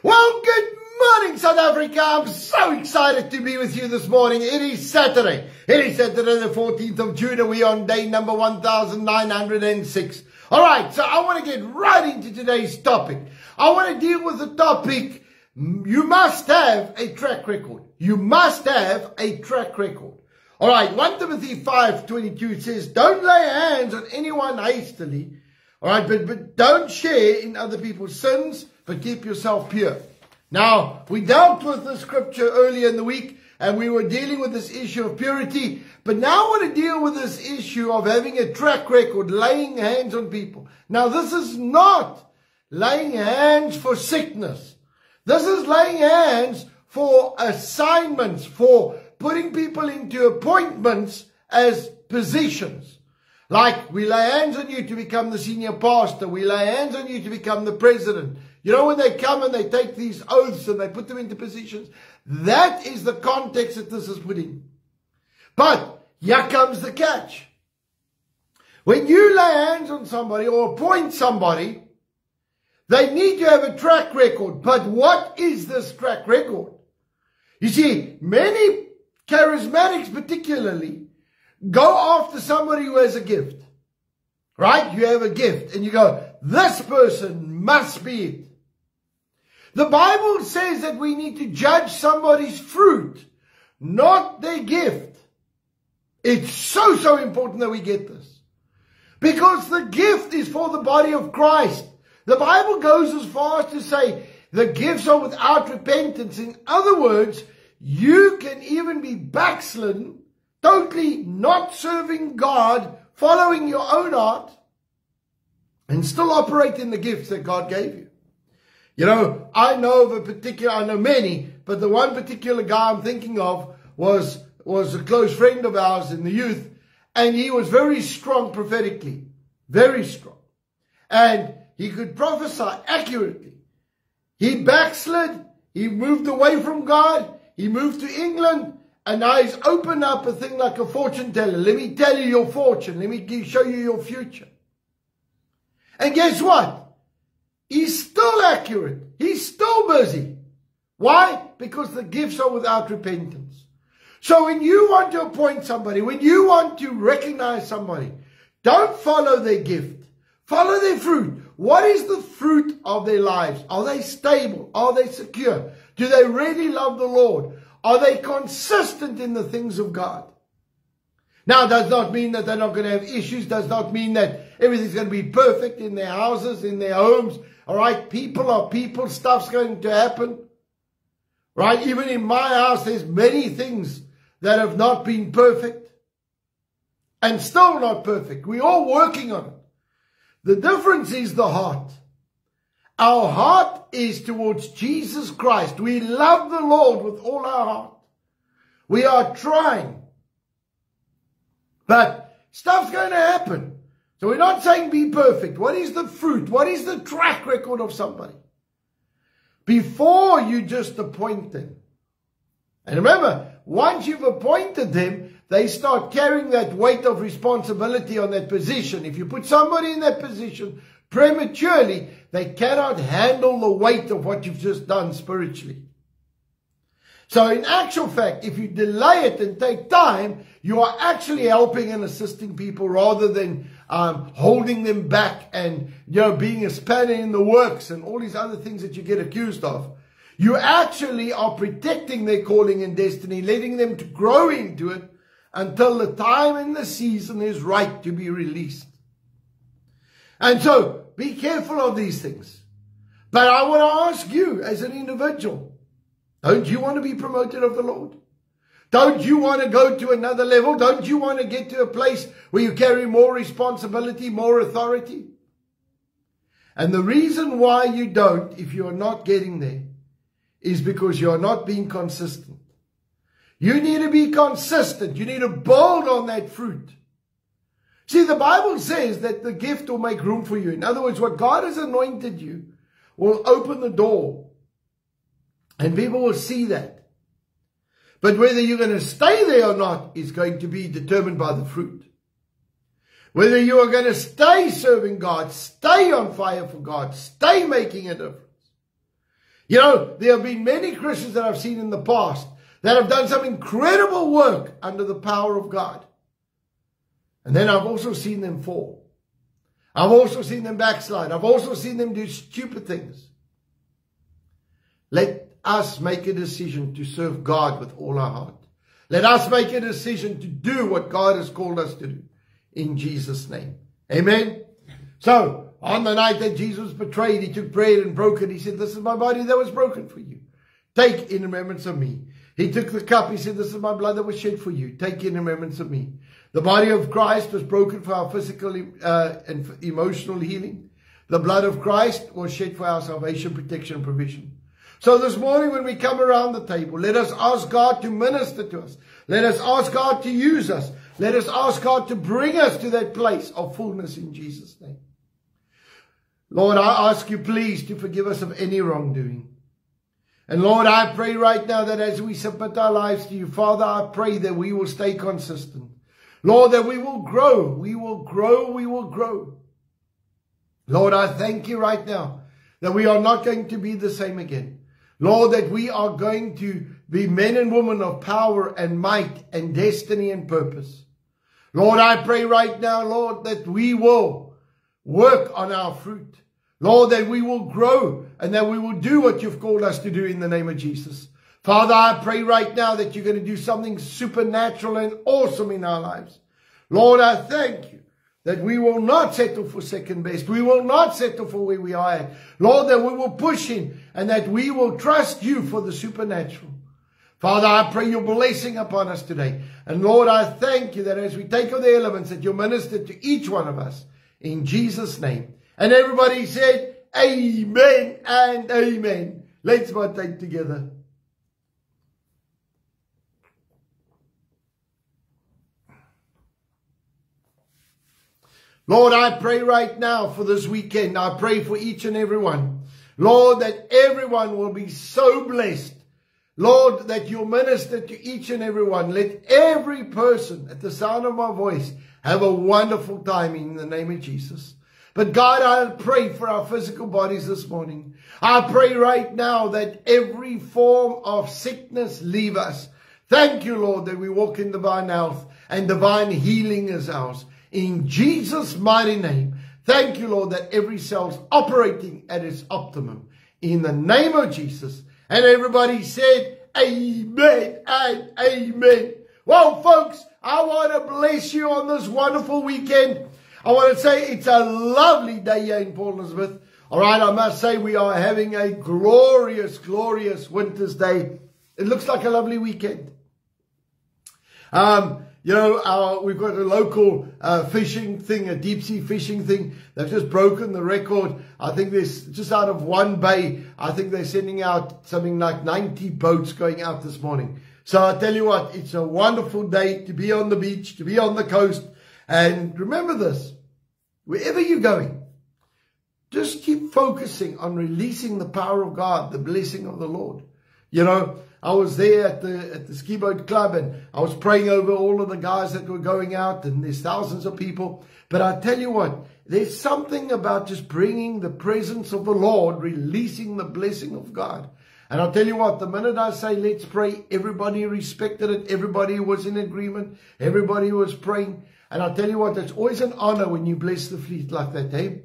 Well, good morning, South Africa. I'm so excited to be with you this morning. It is Saturday. It is Saturday the 14th of June, and we're on day number 1906. All right, so I want to get right into today's topic. I want to deal with the topic, you must have a track record. You must have a track record. All right, 1 Timothy 5:22 says, don't lay hands on anyone hastily. All right, but don't share in other people's sins, but keep yourself pure. Now, we dealt with the scripture earlier in the week, and we were dealing with this issue of purity. But now I want to deal with this issue of having a track record, laying hands on people. Now, this is not laying hands for sickness. This is laying hands for assignments, for putting people into appointments as positions. Like, we lay hands on you to become the senior pastor. We lay hands on you to become the president. You know, when they come and they take these oaths and they put them into positions, that is the context that this is put in. But here comes the catch. When you lay hands on somebody or appoint somebody, they need to have a track record. But what is this track record? You see, many charismatics particularly go after somebody who has a gift. Right? You have a gift and you go, this person must be it. The Bible says that we need to judge somebody's fruit, not their gift. It's so important that we get this. Because the gift is for the body of Christ. The Bible goes as far as to say the gifts are without repentance. In other words, you can even be backslidden, totally not serving God, following your own heart, and still operate in the gifts that God gave you. You know, I know many, but the one particular guy I'm thinking of was a close friend of ours in the youth, and he was very strong prophetically, very strong. And he could prophesy accurately. He backslid, he moved away from God, he moved to England, and now he's opened up a thing like a fortune teller. Let me tell you your fortune. Let me show you your future. And guess what? He's still accurate. He's still busy. Why? Because the gifts are without repentance. So when you want to appoint somebody, when you want to recognize somebody, don't follow their gift. Follow their fruit. What is the fruit of their lives? Are they stable? Are they secure? Do they really love the Lord? Are they consistent in the things of God? Now, it does not mean that they're not going to have issues. Does not mean that everything's going to be perfect in their houses, in their homes. All right, people are people. Stuff's going to happen. Right? Even in my house, there's many things that have not been perfect. And still not perfect. We're all working on it. The difference is the heart. Our heart is towards Jesus Christ. We love the Lord with all our heart. We are trying. But stuff's going to happen. So we're not saying be perfect. What is the fruit? What is the track record of somebody? Before you just appoint them. And remember, once you've appointed them, they start carrying that weight of responsibility on that position. If you put somebody in that position prematurely, they cannot handle the weight of what you've just done spiritually. So in actual fact, if you delay it and take time, you are actually helping and assisting people rather than holding them back and, you know, being a spanner in the works and all these other things that you get accused of. You actually are protecting their calling and destiny, letting them to grow into it until the time and the season is right to be released. And so, be careful of these things. But I want to ask you as an individual, don't you want to be promoted of the Lord? Don't you want to go to another level? Don't you want to get to a place where you carry more responsibility, more authority? And the reason why you don't, if you are not getting there, is because you are not being consistent. You need to be consistent. You need to build on that fruit. See, the Bible says that the gift will make room for you. In other words, what God has anointed you will open the door. And people will see that. But whether you're going to stay there or not is going to be determined by the fruit. Whether you are going to stay serving God, stay on fire for God, stay making a difference, You know, there have been many Christians that I've seen in the past that have done some incredible work under the power of God. And then I've also seen them fall. I've also seen them backslide. I've also seen them do stupid things. Let us make a decision to serve God with all our heart. Let us make a decision to do what God has called us to do. In Jesus' name. Amen. So, on the night that Jesus was betrayed, he took bread and broke it. He said, this is my body that was broken for you. Take in remembrance of me. He took the cup. He said, this is my blood that was shed for you. Take in remembrance of me. The body of Christ was broken for our physical and emotional healing. The blood of Christ was shed for our salvation, protection, and provision. So this morning when we come around the table, let us ask God to minister to us. Let us ask God to use us. Let us ask God to bring us to that place of fullness in Jesus' name. Lord, I ask you please to forgive us of any wrongdoing. And Lord, I pray right now that as we submit our lives to you, Father, I pray that we will stay consistent. Lord, that we will grow. We will grow. We will grow. Lord, I thank you right now that we are not going to be the same again. Lord, that we are going to be men and women of power and might and destiny and purpose. Lord, I pray right now, Lord, that we will work on our fruit. Lord, that we will grow and that we will do what you've called us to do in the name of Jesus. Father, I pray right now that you're going to do something supernatural and awesome in our lives. Lord, I thank you that we will not settle for second best. We will not settle for where we are at. Lord, that we will push in and that we will trust you for the supernatural. Father, I pray your blessing upon us today. And Lord, I thank you that as we take of the elements, that you'll minister to each one of us in Jesus' name. And everybody said, amen and amen. Let's partake together. Lord, I pray right now for this weekend. I pray for each and every one. Lord, that everyone will be so blessed. Lord, that you'll minister to each and every one. Let every person at the sound of my voice have a wonderful time in the name of Jesus. But God, I pray for our physical bodies this morning. I pray right now that every form of sickness leave us. Thank you, Lord, that we walk in divine health and divine healing is ours. In Jesus' mighty name, thank you, Lord, that every cell's operating at its optimum. In the name of Jesus. And everybody said, amen and amen. Well, folks, I want to bless you on this wonderful weekend. I want to say it's a lovely day here in Port Elizabeth. All right, I must say we are having a glorious, glorious winter's day. It looks like a lovely weekend. You know, we've got a local fishing thing, a deep sea fishing thing. They've just broken the record. I think there's just out of one bay, I think they're sending out something like 90 boats going out this morning. So I tell you what, it's a wonderful day to be on the beach, to be on the coast. And remember this, wherever you're going, just keep focusing on releasing the power of God, the blessing of the Lord. You know, I was there at the ski boat club and I was praying over all of the guys that were going out, and there's thousands of people. But I tell you what, there's something about just bringing the presence of the Lord, releasing the blessing of God. And I'll tell you what, the minute I say, let's pray, everybody respected it. Everybody was in agreement. Everybody was praying. And I'll tell you what, it's always an honor when you bless the fleet like that, eh?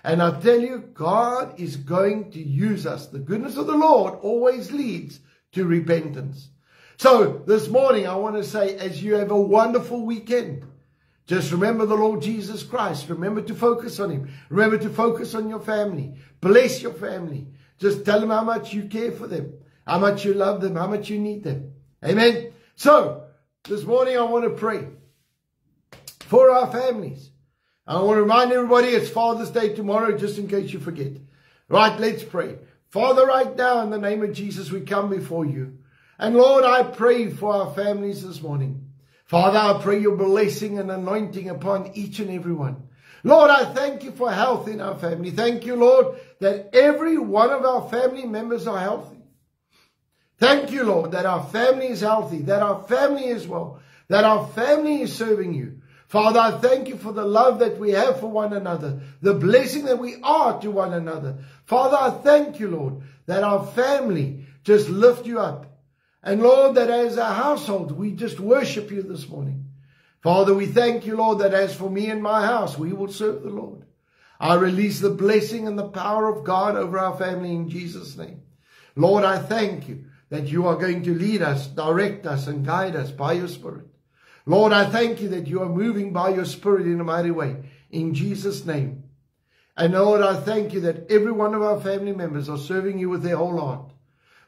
And I'll tell you, God is going to use us. The goodness of the Lord always leads to repentance. So this morning, I want to say, as you have a wonderful weekend, just remember the Lord Jesus Christ. Remember to focus on him. Remember to focus on your family. Bless your family. Just tell them how much you care for them, how much you love them, how much you need them. Amen. So this morning, I want to pray for our families. I want to remind everybody it's Father's Day tomorrow, just in case you forget. Right, let's pray. Father, right now, in the name of Jesus, we come before you. And Lord, I pray for our families this morning. Father, I pray your blessing and anointing upon each and every one. Lord, I thank you for health in our family. Thank you, Lord, that every one of our family members are healthy. Thank you, Lord, that our family is healthy, that our family is well, that our family is serving you. Father, I thank you for the love that we have for one another, the blessing that we are to one another. Father, I thank you, Lord, that our family just lift you up. And Lord, that as a household, we just worship you this morning. Father, we thank you, Lord, that as for me and my house, we will serve the Lord. I release the blessing and the power of God over our family in Jesus' name. Lord, I thank you that you are going to lead us, direct us, and guide us by your Spirit. Lord, I thank you that you are moving by your Spirit in a mighty way, in Jesus' name. And Lord, I thank you that every one of our family members are serving you with their whole heart.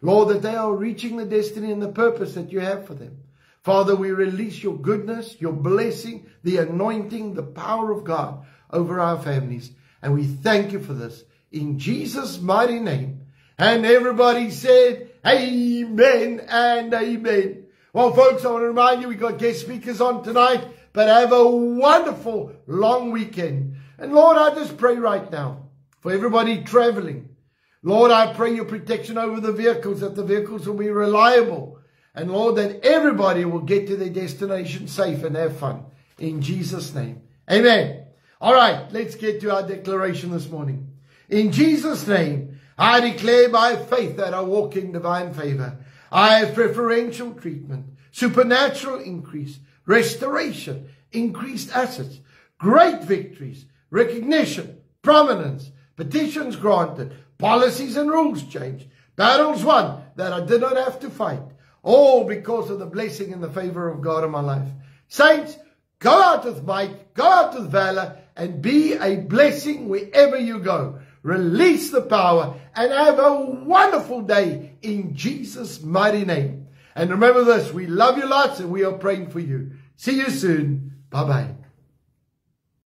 Lord, that they are reaching the destiny and the purpose that you have for them. Father, we release your goodness, your blessing, the anointing, the power of God over our families. And we thank you for this in Jesus' mighty name. And everybody said, amen and amen. Well, folks, I want to remind you, we got guest speakers on tonight, but have a wonderful long weekend. And Lord, I just pray right now for everybody traveling. Lord, I pray your protection over the vehicles, that the vehicles will be reliable. And Lord, that everybody will get to their destination safe and have fun. In Jesus' name. Amen. All right, let's get to our declaration this morning. In Jesus' name, I declare by faith that I walk in divine favor. I have preferential treatment, supernatural increase, restoration, increased assets, great victories, recognition, prominence, petitions granted, policies and rules changed, battles won that I did not have to fight. All because of the blessing and the favor of God in my life. Saints, go out with might, go out with valor, and be a blessing wherever you go. Release the power and have a wonderful day in Jesus' mighty name. And remember this, we love you lots and we are praying for you. See you soon. Bye-bye.